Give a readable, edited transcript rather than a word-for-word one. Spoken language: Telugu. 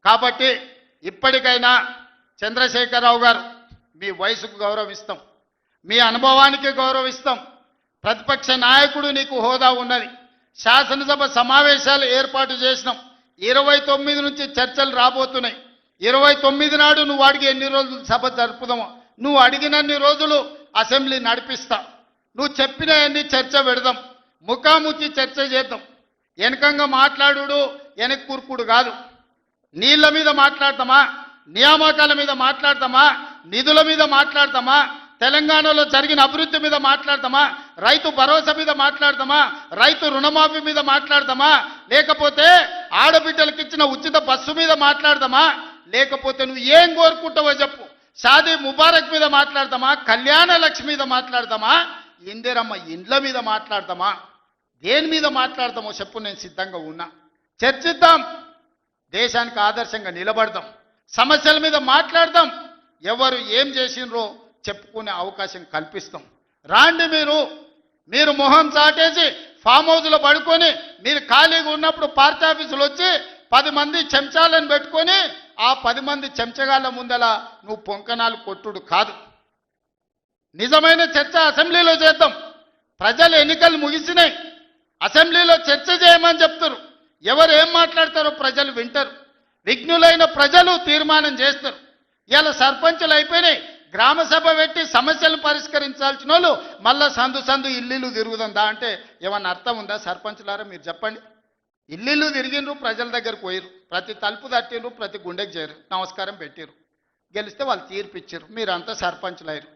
కాబట్టి ఇప్పటికైనా చంద్రశేఖరరావు గారు మీ వయసుకు గౌరవిస్తాం, మీ అనుభవానికి గౌరవిస్తాం. ప్రతిపక్ష నాయకుడు నీకు హోదా ఉన్నది. శాసనసభ సమావేశాలు ఏర్పాటు చేసినాం. 29 నుంచి చర్చలు రాబోతున్నాయి. 29 నాడు నువ్వు అడిగి ఎన్ని రోజులు సభ జరుపుదామో, నువ్వు అడిగినన్ని రోజులు అసెంబ్లీ నడిపిస్తా. నువ్వు చెప్పిన అన్ని చర్చ పెడదాం, ముఖాముఖి చర్చ చేద్దాం. వెనకంగా మాట్లాడు వెనక కూర్పుడు కాదు. నీళ్ల మీద మాట్లాడతామా, నియామకాల మీద మాట్లాడతామా, నిధుల మీద మాట్లాడతామా, తెలంగాణలో జరిగిన అభివృద్ధి మీద మాట్లాడతామా, రైతు భరోసా మీద మాట్లాడతామా, రైతు రుణమాఫీ మీద మాట్లాడతామా, లేకపోతే ఆడబిడ్డలకు ఇచ్చిన ఉచిత బస్సు మీద మాట్లాడతామా, లేకపోతే నువ్వు ఏం కోరుకుంటావో చెప్పు. షాదీ ముబారక్ మీద మాట్లాడతామా, కళ్యాణ లక్ష్మి మీద మాట్లాడతామా, ఇందిరమ్మ ఇండ్ల మీద మాట్లాడతామా, దేని మీద మాట్లాడతామో చెప్పు. నేను సిద్ధంగా ఉన్నా. చర్చిద్దాం, దేశానికి ఆదర్శంగా నిలబడదాం, సమస్యల మీద మాట్లాడదాం, ఎవరు ఏం చేసినరో చెప్పుకునే అవకాశం కల్పిస్తాం. రాండి, మీరు మొహం చాటేసి ఫామ్ హౌస్లో పడుకొని మీరు ఖాళీగా ఉన్నప్పుడు పార్టీ ఆఫీసులు వచ్చి 10 మంది చెంచాలను పెట్టుకొని ఆ 10 మంది చెంచగాళ్ళ ముందల నువ్వు పొంకనాలు కొట్టుడు కాదు. నిజమైన చర్చ అసెంబ్లీలో చేద్దాం. ప్రజలు ఎన్నికలు ముగిసినాయి, అసెంబ్లీలో చర్చ చేయమని చెప్తారు. ఎవరు ఏం మాట్లాడతారో ప్రజలు వింటారు. విఘ్నులైన ప్రజలు తీర్మానం చేస్తారు. ఇలా సర్పంచులు అయిపోయినాయి. గ్రామ సభ పెట్టి సమస్యలు పరిష్కరించాల్సిన వాళ్ళు మళ్ళా సందు ఇల్లు తిరుగుతుందా అంటే ఏమన్నా అర్థం ఉందా? సర్పంచులారా మీరు చెప్పండి. ఇల్లు తిరిగినరు, ప్రజల దగ్గరకు పోయిరు, ప్రతి తలుపు తట్టిరు, ప్రతి గుండెకి చేరు, నమస్కారం పెట్టిరు, గెలిస్తే వాళ్ళు తీర్పిచ్చారు, మీరంతా సర్పంచులయ్యారు.